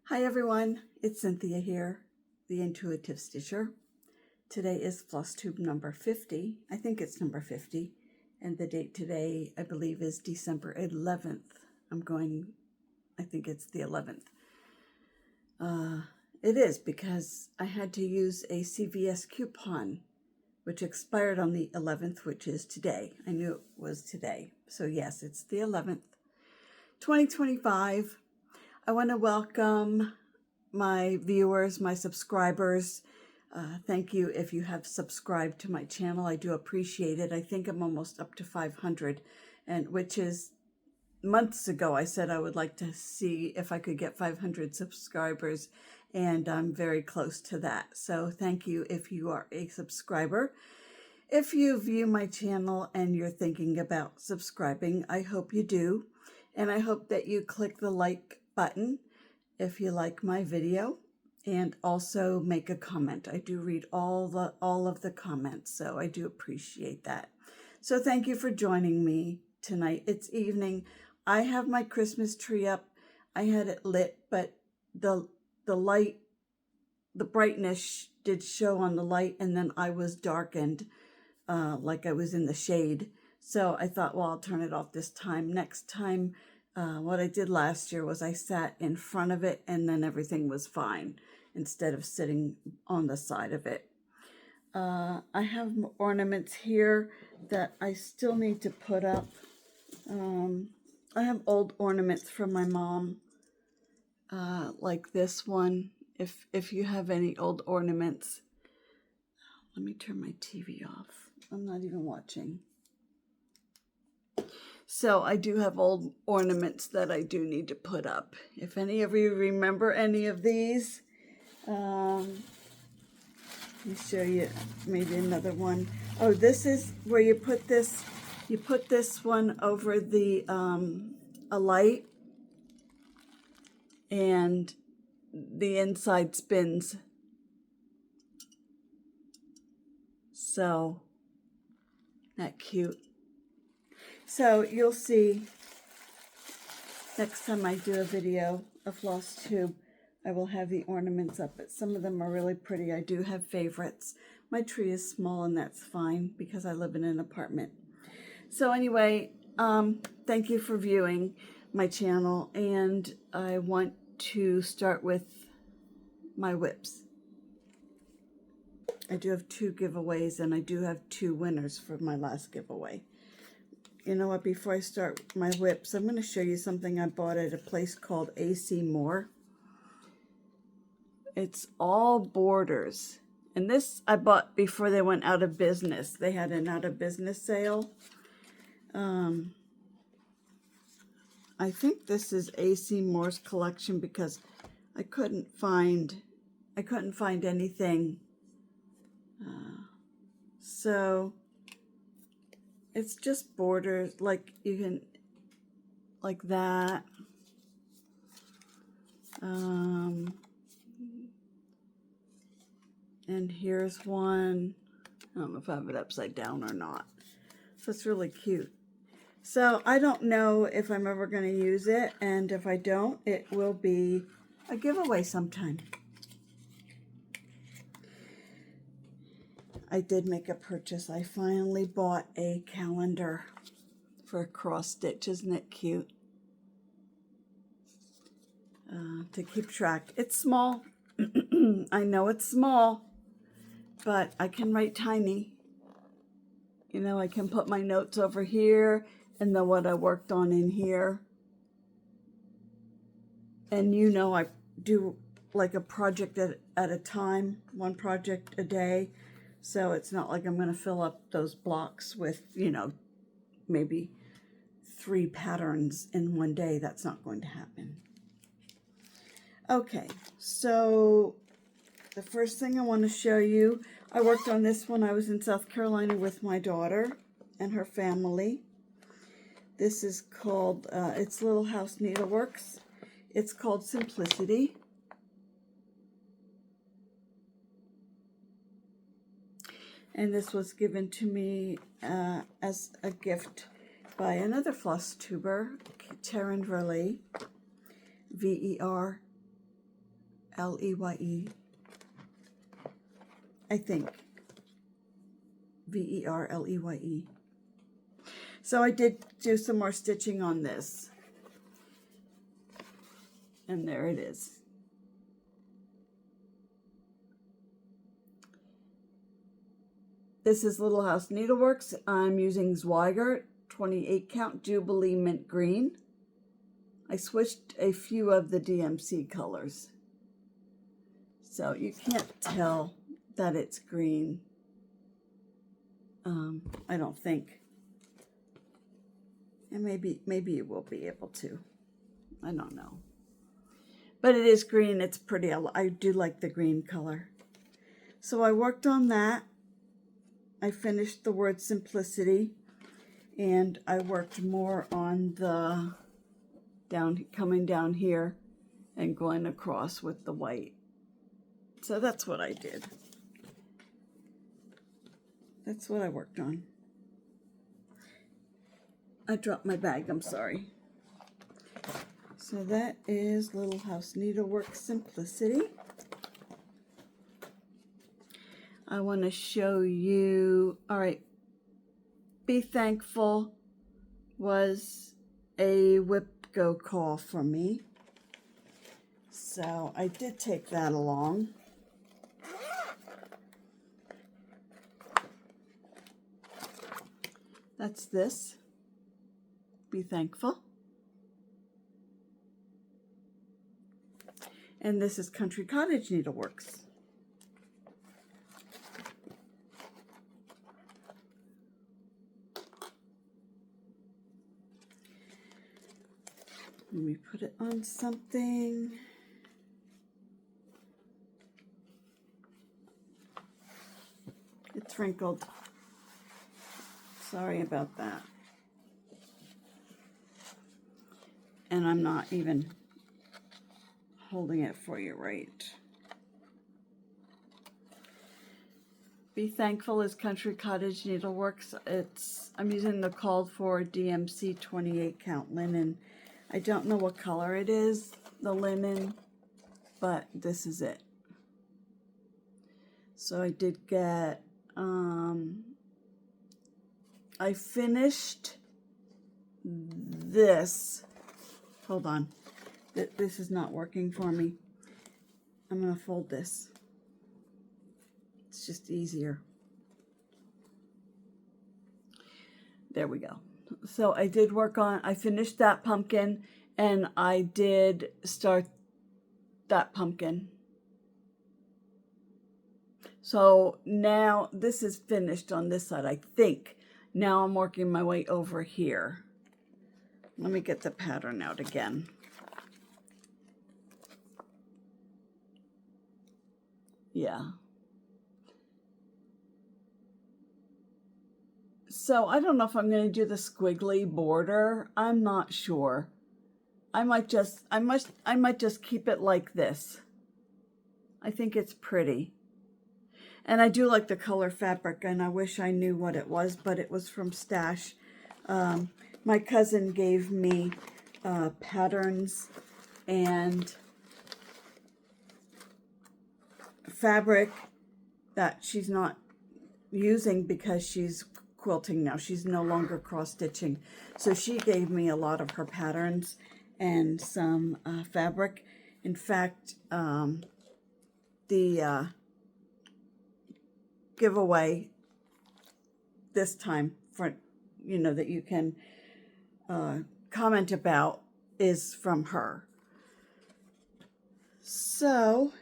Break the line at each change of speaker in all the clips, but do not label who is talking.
Hi everyone, it's Cynthia here, the Intuitive Stitcher. Today is Flosstube number 50. I think it's number 50. And the date today, I believe, is December 11th. I think it's the 11th. It is because I had to use a CVS coupon, which expired on the 11th, which is today. I knew it was today. So yes, it's the 11th, 2025. I want to welcome my viewers, my subscribers. Thank you if you have subscribed to my channel. I do appreciate it. I think I'm almost up to 500, and which is months ago I said I would like to see if I could get 500 subscribers, and I'm very close to that. So thank you if you are a subscriber. If you view my channel and you're thinking about subscribing, I hope you do. And I hope that you click the like button if you like my video, and also make a comment. I do read all of the comments, so I do appreciate that. So thank you for joining me tonight. It's evening. I have my Christmas tree up. I had it lit, but the light, the brightness did show on the light, and then I was darkened, like I was in the shade. So I thought, well, I'll turn it off this time. Next time, what I did last year was I sat in front of it, and then everything was fine instead of sitting on the side of it. I have ornaments here that I still need to put up. I have old ornaments from my mom, like this one. If you have any old ornaments, let me turn my TV off. I'm not even watching. So I do have old ornaments that I do need to put up. If any of you remember any of these, let me show you maybe another one. Oh, this is where you put this. You put this one over the a light, and the inside spins. So, that cute. So you'll see next time I do a video of Flosstube, I will have the ornaments up, but some of them are really pretty. I do have favorites. My tree is small, and that's fine because I live in an apartment. So anyway, thank you for viewing my channel, and I want to start with my WIPs. I do have 2 giveaways, and I do have 2 winners for my last giveaway. You know what, before I start my WIPs, I'm going to show you something I bought at a place called AC Moore. It's all borders. And this I bought before they went out of business. They had an out of business sale. I think this is AC Moore's collection because I couldn't find anything. So it's just borders, like you can, like that. And here's one. I don't know if I have it upside down or not. So it's really cute. So I don't know if I'm ever going to use it, and if I don't, it will be a giveaway sometime. I did make a purchase. I finally bought a calendar for a cross stitch. Isn't it cute? To keep track. It's small. I know it's small, but I can write tiny. You know, I can put my notes over here, and then what I worked on in here. And you know, I do like a project at a time, 1 project a day. So it's not like I'm going to fill up those blocks with, you know, maybe 3 patterns in one day. That's not going to happen. Okay, so the first thing I want to show you, I worked on this when I was in South Carolina with my daughter and her family. This is called, it's Little House Needleworks. It's called Simplicity. And this was given to me as a gift by another Flosstuber, Verley, Verley. L-E-Y-E. I think. V-E-R-L-E-Y-E. So I did do some more stitching on this. And there it is. This is Little House Needleworks. I'm using Zweigart 28 count Jubilee Mint Green. I switched a few of the DMC colors. So you can't tell that it's green. I don't think. And maybe you will be able to. I don't know. But it is green. It's pretty. I do like the green color. So I worked on that. I finished the word simplicity. And I worked more on the coming down here and going across with the white. So that's what I did. That's what I worked on. I dropped my bag, I'm sorry. So that is Little House Needleworks Simplicity. I want to show you, all right, Be Thankful was a WIPGO call for me. So I did take that along. That's this. Be Thankful. And this is Country Cottage Needleworks. Let me put it on something. It's wrinkled. Sorry about that. And I'm not even holding it for you right. Be Thankful is Country Cottage Needleworks. I'm using the called for DMC 28 count linen. I don't know what color it is, the linen, but this is it. So I did get, I finished this. Hold on. This is not working for me. I'm going to fold this. It's just easier. There we go. So I did I finished that pumpkin, and I did start that pumpkin. So now this is finished on this side, I think. Now I'm working my way over here. Let me get the pattern out again. Yeah. So I don't know if I'm going to do the squiggly border. I'm not sure. I might just keep it like this. I think it's pretty. And I do like the color fabric, and I wish I knew what it was, but it was from Stash. My cousin gave me patterns and fabric that she's not using because she's quilting now. She's no longer cross stitching. So she gave me a lot of her patterns and some fabric. In fact, the giveaway this time for, that you can comment about is from her. So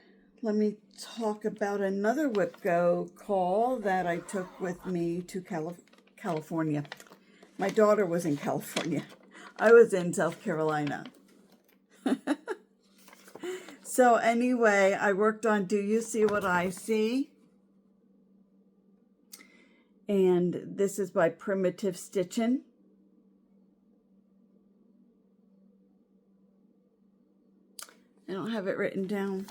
let me talk about another WIPGO call that I took with me to California. My daughter was in California. I was in South Carolina. So anyway, I worked on Do You See What I See? And this is by Primitive Stitchin. I don't have it written down,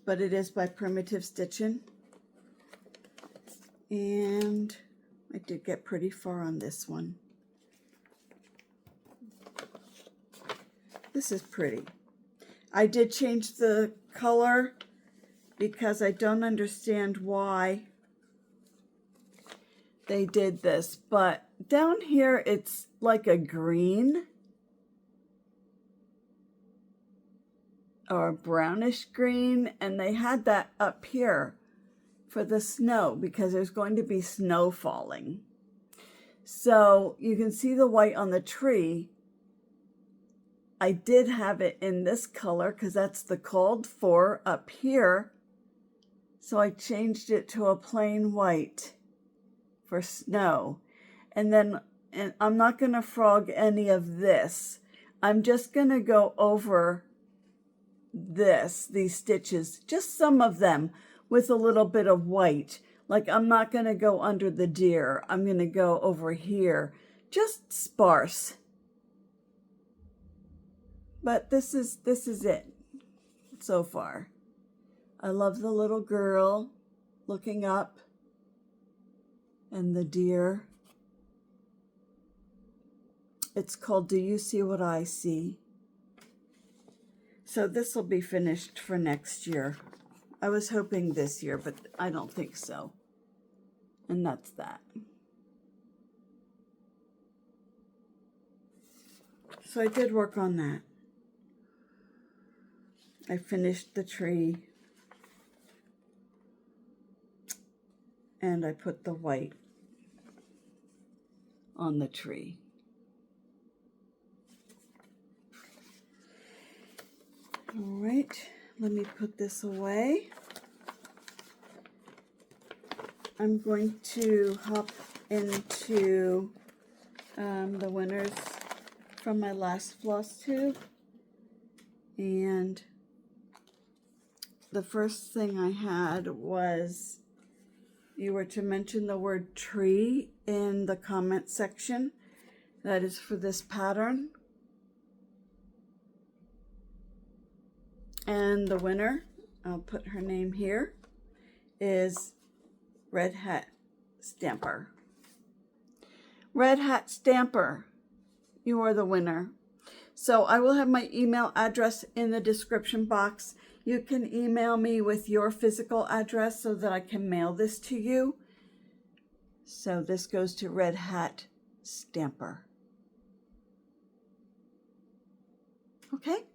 but it is by Primitive Stitchin. And I did get pretty far on this one. This is pretty. I did change the color because I don't understand why they did this, but down here it's like a green or a brownish green, and they had that up here for the snow because there's going to be snow falling. So you can see the white on the tree. I did have it in this color because that's the called for up here. So I changed it to a plain white for snow. And I'm not going to frog any of this. I'm just going to go over these stitches, just some of them with a little bit of white. Like I'm not going to go under the deer. I'm going to go over here, just sparse. But this is it so far. I love the little girl looking up and the deer. It's called Do You See What I See? So this will be finished for next year. I was hoping this year, but I don't think so. And that's that. So I did work on that. I finished the tree. And I put the white on the tree. All right, let me put this away. I'm going to hop into the winners from my last Flosstube. And the first thing I had was you were to mention the word tree in the comment section. That is for this pattern. And the winner, I'll put her name here, is Red Hat Stamper. Red Hat Stamper, you are the winner. So I will have my email address in the description box. You can email me with your physical address so that I can mail this to you. So this goes to Red Hat Stamper. Okay.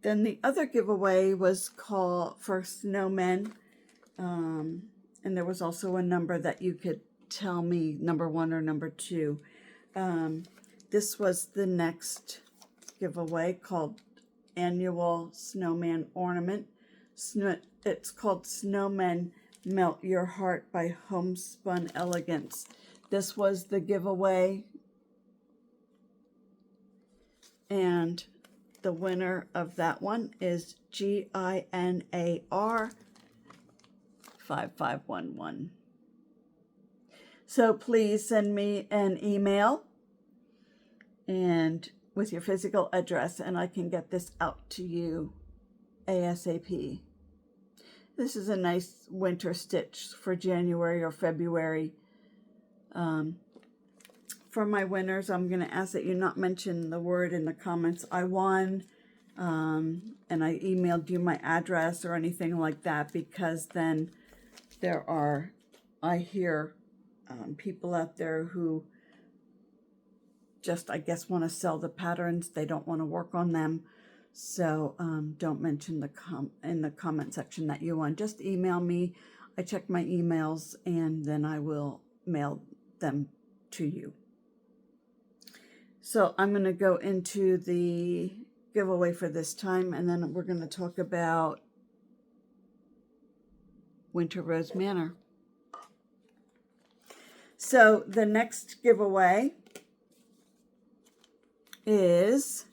Then the other giveaway was called for snowmen. And there was also a number that you could tell me, number 1 or number 2. This was the next giveaway called Annual Snowman Ornament. It's called Snowmen Melt Your Heart by Homespun Elegance. This was the giveaway. And the winner of that one is GINAR 5511. So please send me an email and with your physical address, and I can get this out to you ASAP. This is a nice winter stitch for January or February. For my winners, I'm going to ask that you not mention the word in the comments, I won, and I emailed you my address or anything like that, because then I hear people out there who just, I guess, want to sell the patterns. They don't want to work on them. So don't mention in the comment section that you won. Just email me. I check my emails, and then I will mail them to you. So I'm going to go into the giveaway for this time, and then we're going to talk about Winter Rose Manor. So the next giveaway is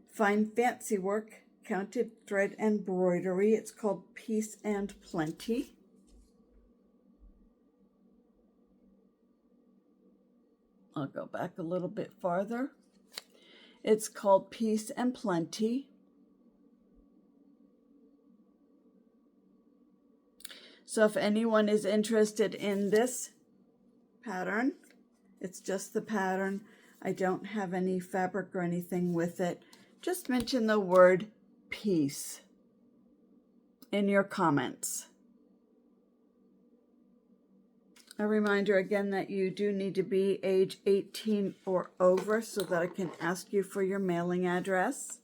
Fine Fancy Work Counted Thread Embroidery. It's called Peace and Plenty. I'll go back a little bit farther. It's called Peace and Plenty. So if anyone is interested in this pattern, it's just the pattern. I don't have any fabric or anything with it, just mention the word peace in your comments. A reminder again that you do need to be age 18 or over so that I can ask you for your mailing address.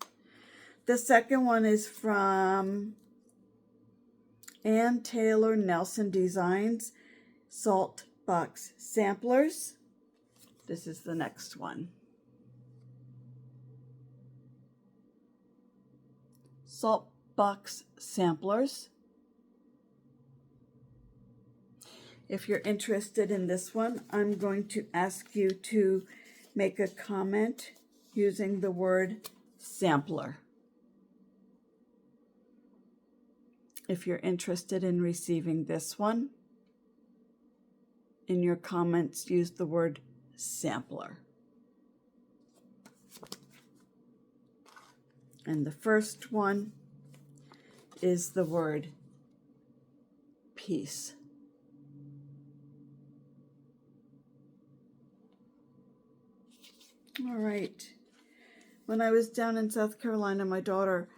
The second one is from Ann Taylor Nelson Designs, Salt Box Samplers. This is the next one. Salt Box Samplers. If you're interested in this one, I'm going to ask you to make a comment using the word sampler. If you're interested in receiving this one, in your comments, use the word sampler. And the first one is the word peace. All right. When I was down in South Carolina, my daughter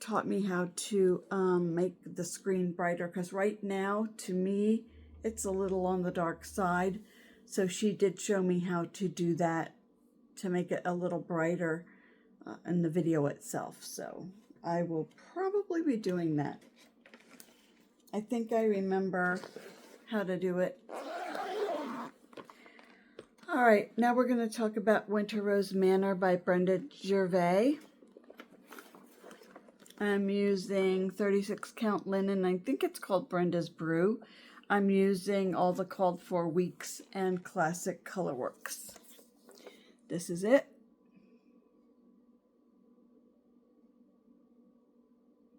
taught me how to make the screen brighter, because right now, to me, it's a little on the dark side. So she did show me how to do that to make it a little brighter in the video itself. So I will probably be doing that. I think I remember how to do it. All right, now we're going to talk about Winter Rose Manor by Brenda Gervais. I'm using 36 count linen. I think it's called Brenda's Brew. I'm using all the called for weeks and classic colorworks. This is it.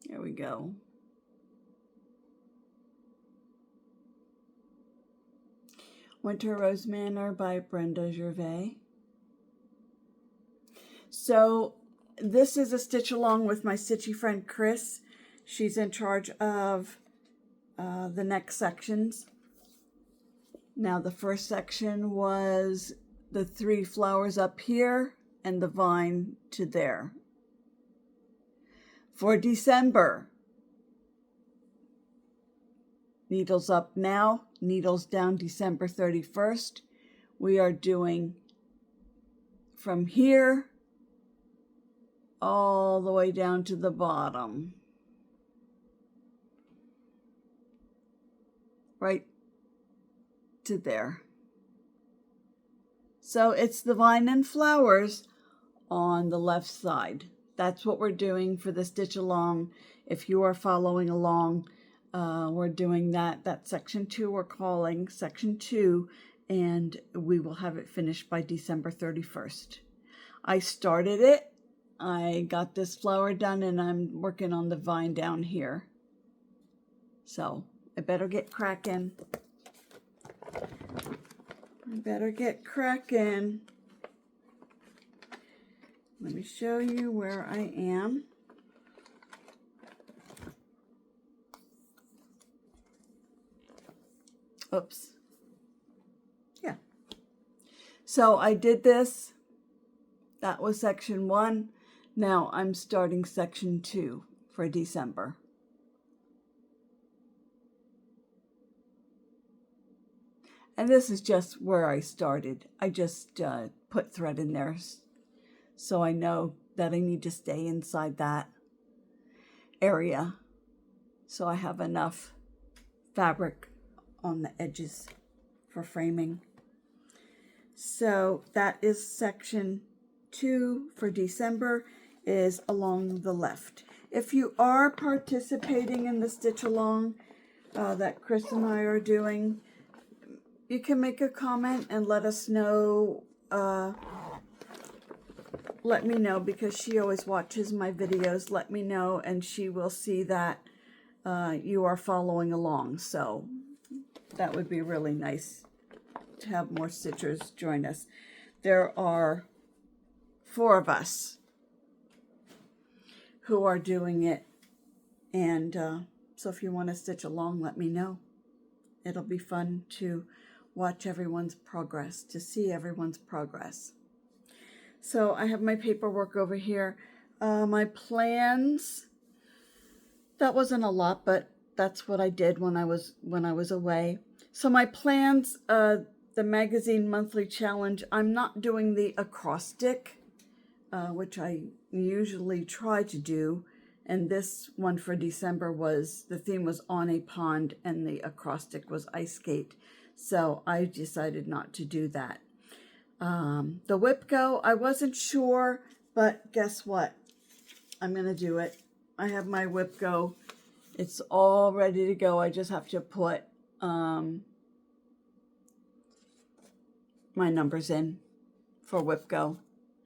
There we go. Winter Rose Manor by Brenda Gervais. So this is a stitch along with my stitchy friend Chris. She's in charge of the next sections. Now the first section was the 3 flowers up here and the vine to there. For December, needles up now, needles down December 31st. We are doing from here all the way down to the bottom. Right to there. So it's the vine and flowers on the left side. That's what we're doing for the stitch along. If you are following along, we're doing that. That's section 2 we're calling section 2, and we will have it finished by December 31st. I started it. I got this flower done, and I'm working on the vine down here. So I better get cracking. Let me show you where I am. Oops. Yeah. So I did this. That was section 1. Now I'm starting section 2 for December. And this is just where I started. I just put thread in there so I know that I need to stay inside that area. So I have enough fabric on the edges for framing. So that is section 2 for December, is along the left. If you are participating in the stitch along that Chris and I are doing, you can make a comment and let us know. Let me know, because she always watches my videos. Let me know, and she will see that you are following along. So that would be really nice to have more stitchers join us. There are 4 of us who are doing it, and so if you want to stitch along, let me know. It'll be fun to watch everyone's progress, to see everyone's progress. So I have my paperwork over here. My plans, that wasn't a lot, but that's what I did when I was away. So my plans, the magazine monthly challenge, I'm not doing the acrostic, which I usually try to do. And this one for December the theme was on a pond and the acrostic was ice skate. So I decided not to do that. The WIPGO, I wasn't sure, but guess what? I'm going to do it. I have my WIPGO. It's all ready to go. I just have to put my numbers in for WIPGO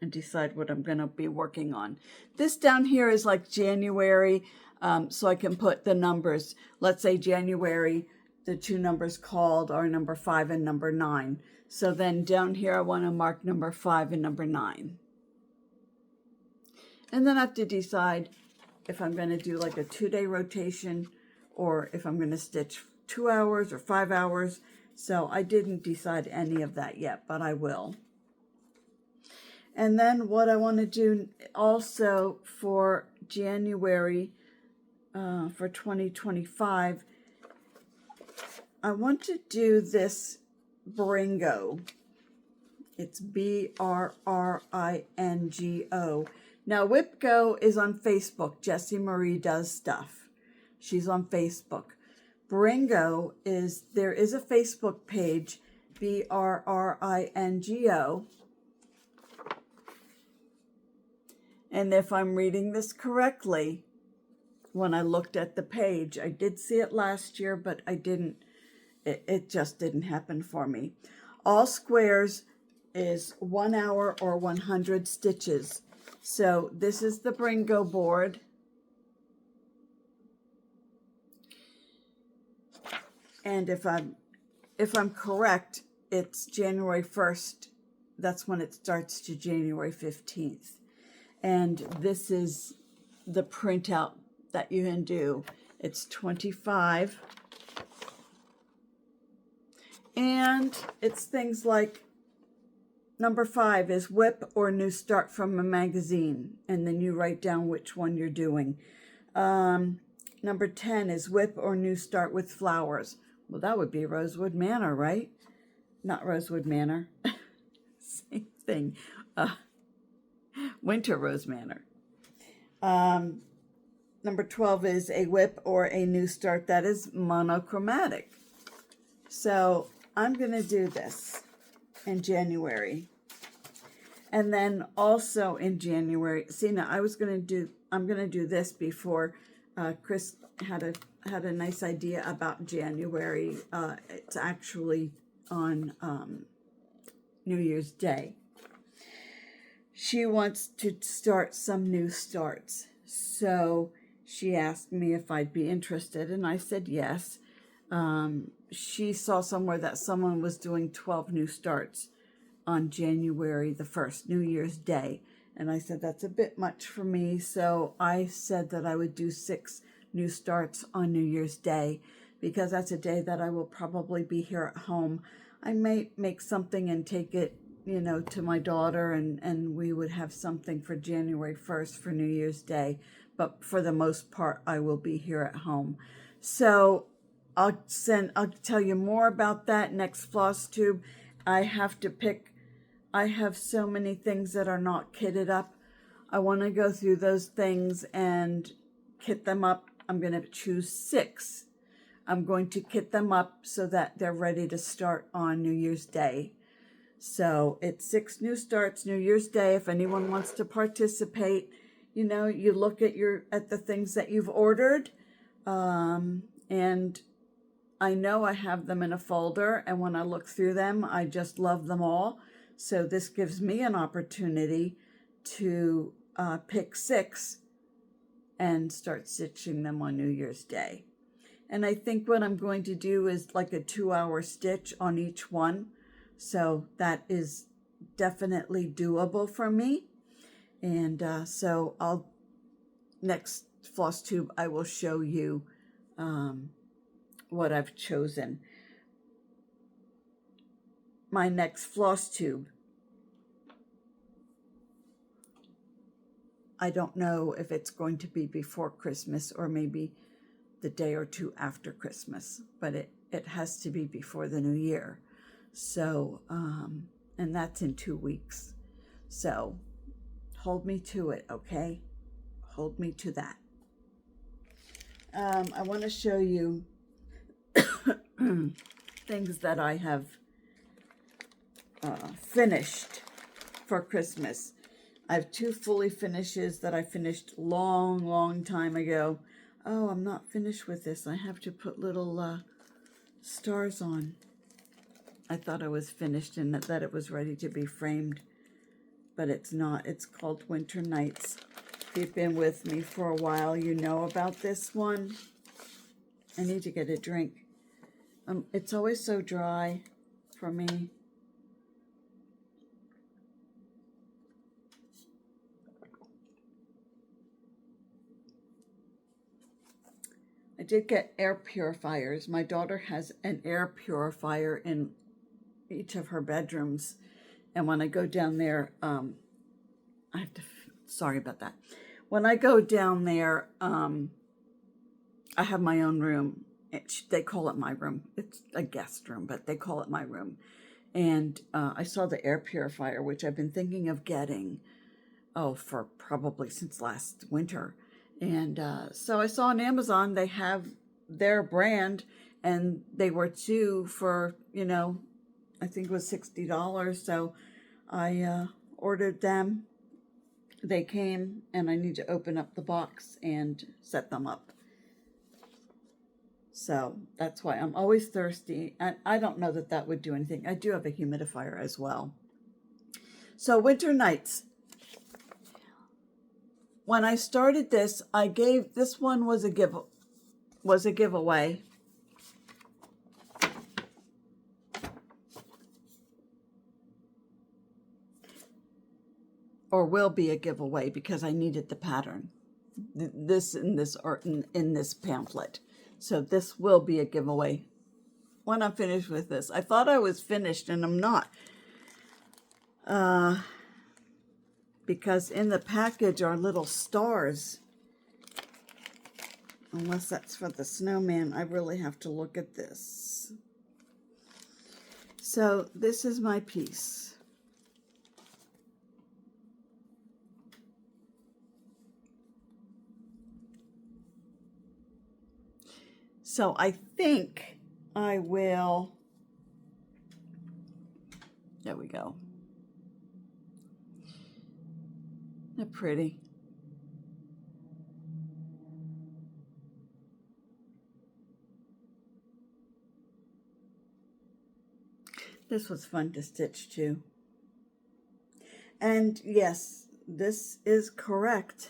and decide what I'm going to be working on. This down here is like January, so I can put the numbers. Let's say January, the two numbers called are number 5 and number 9. So then down here I want to mark number 5 and number 9. And then I have to decide if I'm going to do like a 2-day rotation or if I'm going to stitch 2 hours or 5 hours. So I didn't decide any of that yet, but I will. And then what I want to do also for January for 2025, I want to do this Bringo. It's BRRINGO. Now, WIPGO is on Facebook. Jessie Marie does stuff. She's on Facebook. Bringo there is a Facebook page, BRRINGO. And if I'm reading this correctly, when I looked at the page, I did see it last year, but I didn't, it just didn't happen for me. All squares is 1 hour or 100 stitches. So this is the Bringo board. And if I'm correct, it's January 1st. That's when it starts to January 15th. And this is the printout that you can do. It's 25. And it's things like number 5 is WIP or New Start from a magazine. And then you write down which one you're doing. Number 10 is WIP or New Start with flowers. Well, that would be Rosewood Manor, right? Not Rosewood Manor. Same thing. Winter Rose Manor. Number 12 is a WIP or a New Start that is monochromatic. So I'm going to do this in January. And then also in January, see now I'm going to do this before Chris had a nice idea about January. It's actually on New Year's Day. She wants to start some new starts. So she asked me if I'd be interested, and I said yes. She saw somewhere that someone was doing 12 new starts on January the 1st, New Year's Day. And I said, that's a bit much for me. So I said that I would do 6 new starts on New Year's Day, because that's a day that I will probably be here at home. I may make something and take it, to my daughter, and we would have something for January 1st for New Year's Day. But for the most part, I will be here at home. So I'll tell you more about that next Flosstube. I have so many things that are not kitted up. I want to go through those things and kit them up. I'm going to choose 6. I'm going to kit them up so that they're ready to start on New Year's Day. So it's 6 new starts, New Year's Day. If anyone wants to participate, you look at the things that you've ordered. And I know I have them in a folder, and when I look through them, I just love them all. So this gives me an opportunity to pick 6 and start stitching them on New Year's Day. And I think what I'm going to do is like a 2-hour stitch on each one. So that is definitely doable for me. And so next Flosstube, I will show you what I've chosen. My next Flosstube, I don't know if it's going to be before Christmas or maybe the day or two after Christmas, but it has to be before the new year. So, and that's in 2 weeks. So hold me to it, okay? Hold me to that. I want to show you things that I have finished for Christmas. I have 2 fully finishes that I finished long time ago. Oh, I'm not finished with this. I have to put little stars on. I thought I was finished and that it was ready to be framed, but it's not. It's called Winter Nights. If you've been with me for a while, you know about this one. I need to get a drink. It's always so dry for me. I did get air purifiers. My daughter has an air purifier in each of her bedrooms. And when I go down there, I have to, sorry about that. When I go down there, I have my own room. They call it my room. It's a guest room, but they call it my room. And I saw the air purifier, which I've been thinking of getting, for probably since last winter. And so I saw on Amazon, they have their brand, and they were 2 for, I think it was $60. So I ordered them. They came, and I need to open up the box and set them up. So that's why I'm always thirsty. And I don't know that would do anything. I do have a humidifier as well. So Winter Nights. When I started this, this one was a giveaway. Or will be a giveaway because I needed the pattern. This in this pamphlet. So this will be a giveaway when I'm finished with this. I thought I was finished and I'm not. Because in the package are little stars. Unless that's for the snowman, I really have to look at this. So this is my piece. So I think I will, there we go. They're pretty. This was fun to stitch too. And yes, this is correct.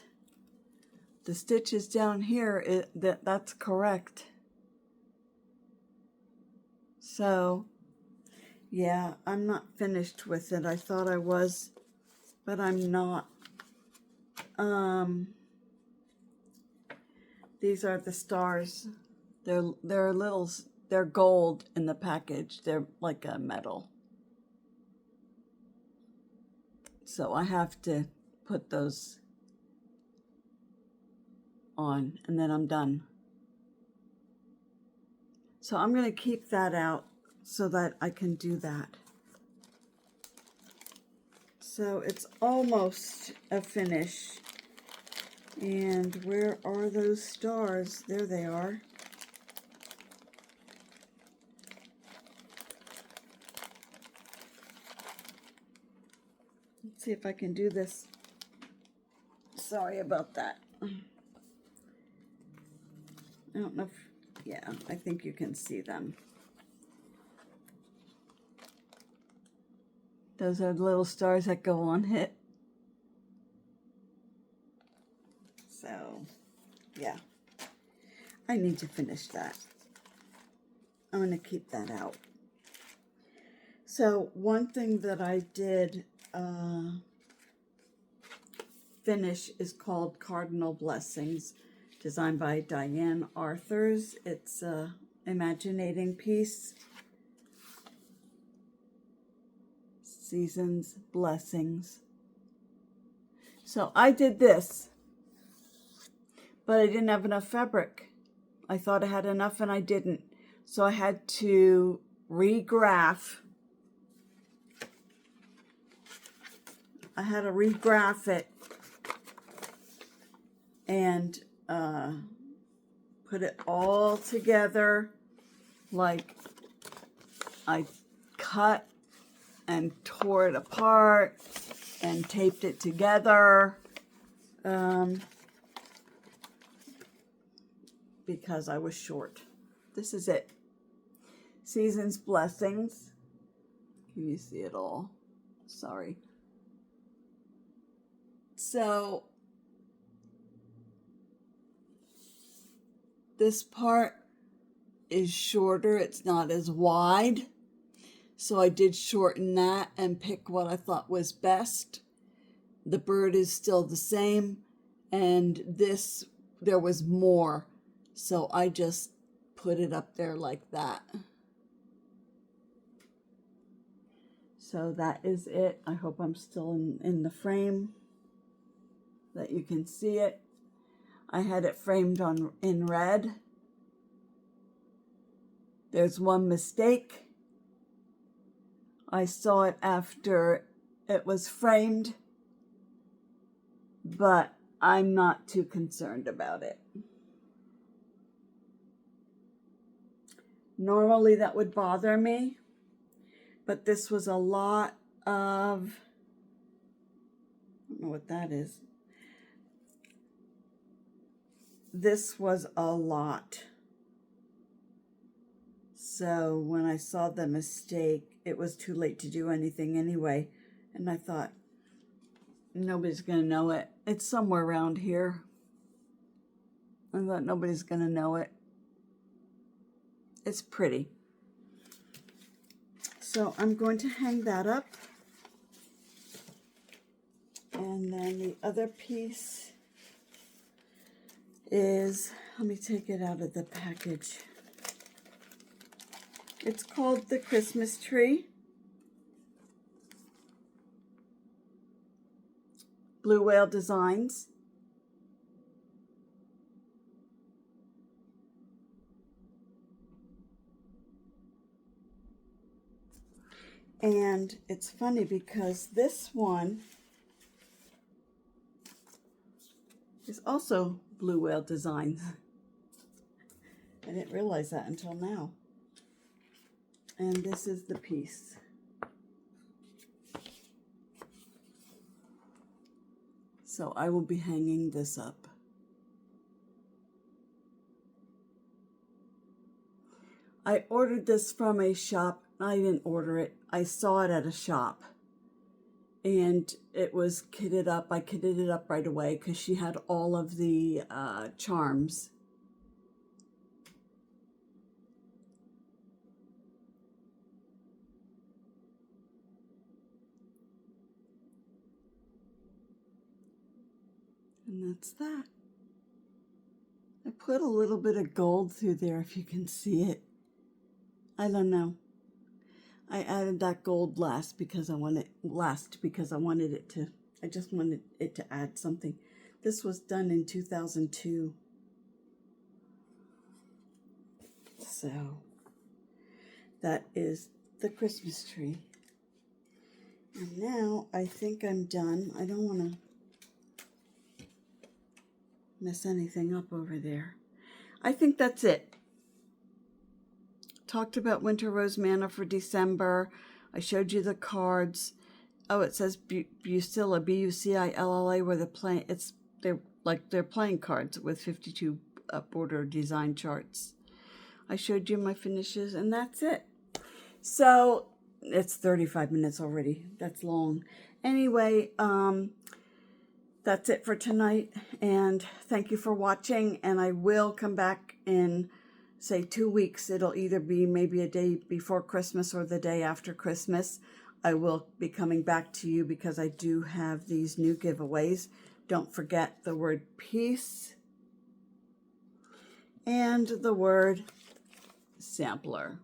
The stitches down here, that's correct. So, yeah, I'm not finished with it. I thought I was, but I'm not. These are the stars. They're gold in the package. They're like a metal. So I have to put those on and then I'm done. So I'm going to keep that out so that I can do that. So it's almost a finish. And where are those stars? There they are. Let's see if I can do this. Sorry about that. I don't know if, yeah, I think you can see them. Those are the little stars that go on it. So, yeah, I need to finish that. I'm going to keep that out. So, one thing that I did finish is called Cardinal Blessings, designed by Diane Arthurs. It's a imaginating piece. Seasons, blessings. So I did this, but I didn't have enough fabric. I thought I had enough and I didn't. So I had to regraph. I had to regraph it and put it all together. Like I cut and tore it apart and taped it together because I was short. This is it. Season's Blessings. Can you see it all? Sorry. So this part is shorter. It's not as wide. So I did shorten that and pick what I thought was best. The bird is still the same, and this, there was more. So I just put it up there like that. So that is it. I hope I'm still in the frame, that you can see it. I had it framed in red. There's one mistake. I saw it after it was framed, but I'm not too concerned about it. Normally that would bother me, but this was a lot of, I don't know what that is. This was a lot. So when I saw the mistake, it was too late to do anything anyway. And I thought, nobody's going to know it. It's somewhere around here. I thought nobody's going to know it. It's pretty. So I'm going to hang that up. And then the other piece is, let me take it out of the package. It's called the Christmas Tree. Blue Whale Designs. And it's funny because this one is also Blue Whale Designs. I didn't realize that until now. And this is the piece. So I will be hanging this up. I ordered this from a shop. I didn't order it. I saw it at a shop. And it was kitted up. I kitted it up right away because she had all of the charms. And that's that. I put a little bit of gold through there if you can see it. I don't know. I added that gold last because I wanted it to, I just wanted it to add something. This was done in 2002. So that is the Christmas tree. And now I think I'm done. I don't want to mess anything up over there. I think that's it. Talked about Winter Rose Manor for December. I showed you the cards. Oh, it says Bucilla, B-U-C-I-L-L-A, where they're playing cards with 52 border design charts. I showed you my finishes, and that's it. So it's 35 minutes already. That's long. Anyway, that's it for tonight, and thank you for watching, and I will come back in, say, 2 weeks. It'll either be maybe a day before Christmas or the day after Christmas. I will be coming back to you because I do have these new giveaways. Don't forget the word peace and the word sampler.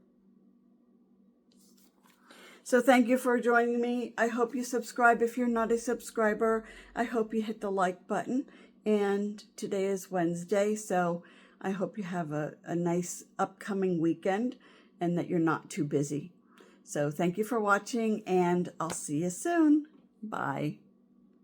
So thank you for joining me. I hope you subscribe. If you're not a subscriber, I hope you hit the like button. And today is Wednesday, so I hope you have a nice upcoming weekend and that you're not too busy. So thank you for watching, and I'll see you soon. Bye.